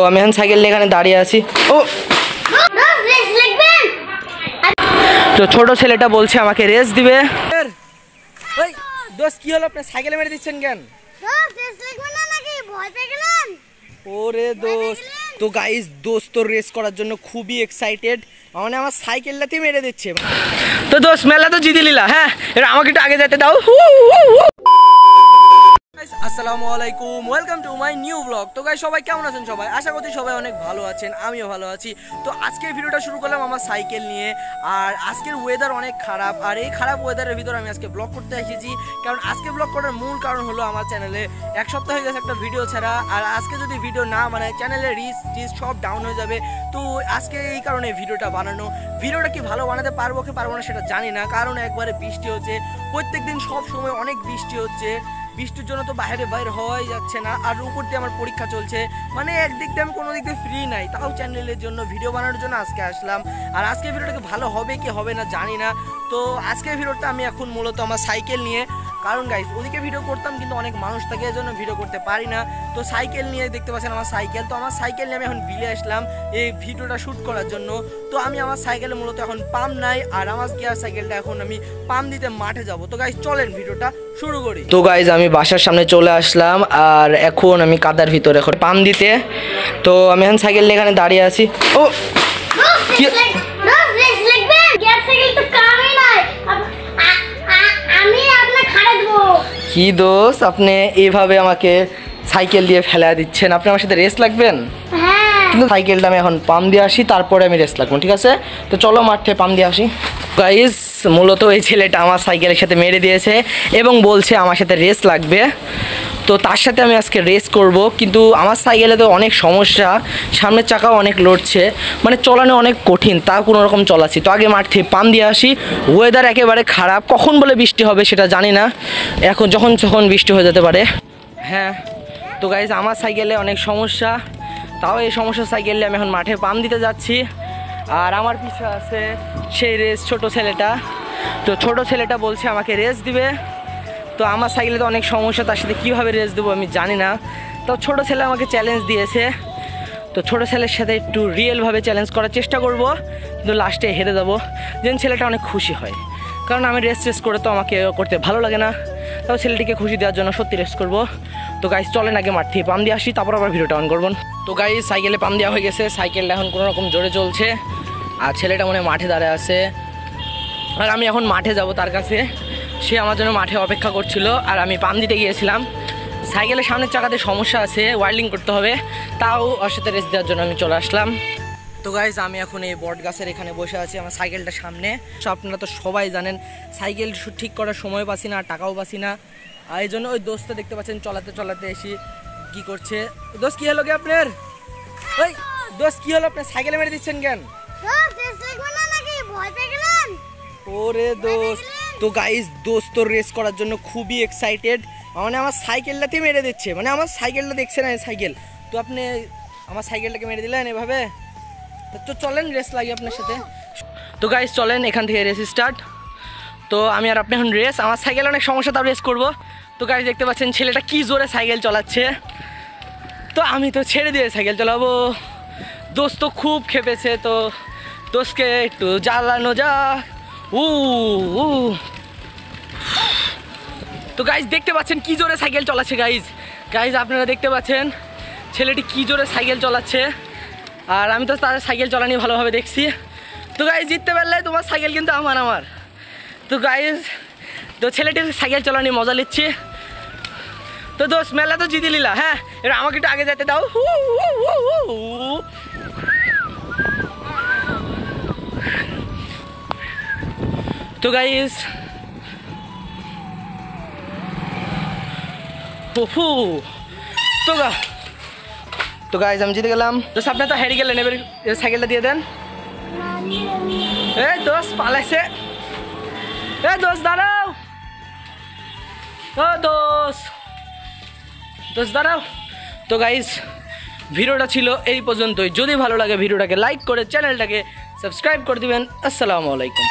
আমি এখন সাইকেল নিয়ে এখানে দাঁড়িয়ে আছি। ও তো ছোট ছেলেটা বলছে আমাকে রেস দিবে। ওই দোস্ত কি হলো, আপনি সাইকেলে মেরে দিচ্ছেন কেন? ওরে দোস্ত, তো গাইস দোস্ত তো রেস করার জন্য খুবই এক্সাইটেড, মানে আমার সাইকেলটাতেই মেরে দিচ্ছে। তো দোস্ত মেলা তো জিতে নিলা, হ্যাঁ এবার আমাকে একটু আগে যেতে দাও। আসসালামু আলাইকুম, welcome to my new blog. তো গাইস সবাই কেমন আছেন? সবাই আশা করছি সবাই অনেক ভালো আছেন, আমিও ভালো আছি। তো আজকের ভিডিওটা শুরু করলাম আমার সাইকেল নিয়ে। আর আজকের ওয়েদার অনেক খারাপ, আর এই খারাপ ওয়েদারের ভিতরে আমি আজকে ব্লগ করতে এসেছি। কারণ আজকে ব্লগ করার মূল কারণ হলো আমার চ্যানেলে এক সপ্তাহ হয়ে গেছে একটা ভিডিও ছাড়া, আর আজকে যদি ভিডিও না মানে চ্যানেলের রিচ সব ডাউন হয়ে যাবে। তো আজকে এই কারণে ভিডিওটা বানানো। ভিডিওটা কি ভালো বানাতে পারবো কি পারবো না সেটা জানি না, কারণ একবারে বৃষ্টি হচ্ছে প্রত্যেক দিন, সব সময় অনেক বৃষ্টি হচ্ছে। বৃষ্টির জন্য তো বাইরে হওয়াই যাচ্ছে না, আর উপর দিয়ে আমার পরীক্ষা চলছে, মানে একদিক দিয়ে আমি কোনো দিক দিয়ে ফ্রি নাই। তাও চ্যানেলের জন্য ভিডিও বানানোর জন্য আজকে আসলাম। আর আজকে ভিডিওটাকে ভালো হবে কি হবে না জানি না। তো আজকের ভিডিওটা আমি এখন মূলত আমার সাইকেল নিয়ে, কারণ গাইস ওদিকে ভিডিও করতাম কিন্তু অনেক মানুষ থাকে এর জন্য ভিডিও করতে পারি না। তো সাইকেল নিয়ে দেখতে পাচ্ছেন আমার সাইকেল, তো আমার সাইকেল নিয়ে আমি এখন বিলে আসলাম এই ভিডিওটা শ্যুট করার জন্য। তো আমি আমার সাইকেলে মূলত এখন পাম্প নাই, আর আমার গিয়ার সাইকেলটা এখন আমি পাম্প দিতে মাঠে যাব। তো গাইস চলেন ভিডিওটা শুরু করি। তো গাইস আমি বাসার সামনে চলে আসলাম, আর এখন আমি কাদার ভিতরে এখন পাম্প দিতে। তো আমি এখন সাইকেল নিয়ে এখানে দাঁড়িয়ে আছি। ও কি দোস্ত, আপনি এইভাবে আমাকে সাইকেল দিয়ে ফেলা দিচ্ছেন? আপনি আমার সাথে রেস লাগবেন? কিন্তু সাইকেলটা আমি এখন পাম্প দিয়ে আসি, তারপরে আমি রেস লাগবো, ঠিক আছে? তো চলো মাঠে পাম্প দিয়ে আসি। গাইস মূলত এই ছেলেটা আমার সাইকেলের সাথে মেরে দিয়েছে এবং বলছে আমার সাথে রেস লাগবে। তো তার সাথে আমি আজকে রেস করব, কিন্তু আমার সাইকেলে তো অনেক সমস্যা, সামনের চাকাও অনেক লড়ছে, মানে চলানো অনেক কঠিন, তা কোনো রকম চলাচ্ছি। তো আগে মাঠ থেকে পাম্প দিয়ে আসি। ওয়েদার একেবারে খারাপ, কখন বলে বৃষ্টি হবে সেটা জানি না, এখন যখন বৃষ্টি হয়ে যেতে পারে। হ্যাঁ তো গাইস আমার সাইকেলে অনেক সমস্যা, তাও এই সমস্যা সাইকেলে আমি এখন মাঠে পাম্প দিতে যাচ্ছি। আর আমার পিছে আছে সেই রেস ছোট ছেলেটা, তো ছোট ছেলেটা বলছে আমাকে রেস দিবে। তো আমার সাইকেলে তো অনেক সমস্যা, তার সাথে কীভাবে রেস দেবো আমি জানি না। তো ছোট ছেলে আমাকে চ্যালেঞ্জ দিয়েছে, তো ছোট ছেলের সাথে একটু রিয়েলভাবে চ্যালেঞ্জ করার চেষ্টা করব, কিন্তু লাস্টে হেরে দেবো, যেন ছেলেটা অনেক খুশি হয়। কারণ আমি রেস করে তো আমাকে করতে ভালো লাগে না, তাও ছেলেটিকে খুশি দেওয়ার জন্য সত্যি রেস করব। তো গাইস চলেন আগে মাঠ থেকে পাম্প দিয়ে আসি, তারপর আবার ভিডিওটা অন করবেন। তো গাইস সাইকেলে পাম্প দেওয়া হয়ে গেছে, সাইকেলটা এখন কোনো রকম জোরে চলছে, আর ছেলেটা মনে মাঠে দাঁড়িয়ে আছে, আর আমি এখন মাঠে যাব তার কাছে। সে আমার জন্য মাঠে অপেক্ষা করছিল, আর আমি পাম্প দিতে গিয়েছিলাম। সাইকেলের সামনের চাকাতে সমস্যা আছে, ওয়ার্লিং করতে হবে, তাও ওর সাথে রেস দেওয়ার জন্য আমি চলে আসলাম। তো গাইস আমি এখন এই বট গাছের এখানে বসে আছি আমার সাইকেলটার সামনে। আপনারা তো সবাই জানেন সাইকেল ঠিক করার সময় পাচ্ছি না, টাকাও পাচ্ছি না, আর এই জন্য ওই দোস্ত দেখতে পাচ্ছেন চলাতে এসে কি করছে। দোস্ত কি হলো কি আপনার? ওই দোস্ত কি হলো, আপনার সাইকেলে মেরে দিচ্ছেন কেন? ওরে দোস্ত, তো গাইস দোস্ত তো রেস করার জন্য খুবই এক্সাইটেড, মানে আমার সাইকেলটাতেই মেরে দিচ্ছে, মানে আমার সাইকেলটা দেখছে না সাইকেল, তো আপনি আমার সাইকেলটাকে মেরে দিলেন এভাবে। তো চলেন রেস লাগি আপনার সাথে। তো গাইস চলেন এখান থেকে রেস স্টার্ট। তো আমি আর আপনি এখন রেস, আমার সাইকেল অনেক সমস্যা, তাও রেস করব। তো গাইস দেখতে পাচ্ছেন ছেলেটা কি জোরে সাইকেল চালাচ্ছে, তো আমি তো ছেড়ে দিয়ে সাইকেল চালাবো। দোস্ত তো খুব খেপেছে, তো দোস্তকে একটু জ্বালানো যাক। তো গাইস দেখতে পাচ্ছেন কি জোরে সাইকেল চালাচ্ছে। গাইস আপনারা দেখতে পাচ্ছেন ছেলেটি কি জোরে সাইকেল চালাচ্ছে, আর আমি তো তার সাইকেল চালানি ভালোভাবে দেখছি। তো গাইস জিততে পারলে তোমার সাইকেল কিন্তু আমার। তো গাইস তো ছেলেটির সাইকেল চালানি মজা নিচ্ছি। তো দোস্ত মেলা তো জিতে নিলা, হ্যাঁ এবার আমাকে একটু আগে যেতে দাও। তো গাইস তো গাইস আমি জিতে গেলাম। তো আপনি তো হেরে গেলেন, এবার সাইকেলটা দিয়ে দেন। দোস্ত পালাইছে, দোস্ত দাঁড়াও, দোস্ত দাঁড়াও। তো গাইস ভিডিওটা ছিল এই পর্যন্তই, যদি ভালো লাগে ভিডিওটাকে লাইক করে চ্যানেলটাকে সাবস্ক্রাইব করে দিবেন। আসসালামু আলাইকুম।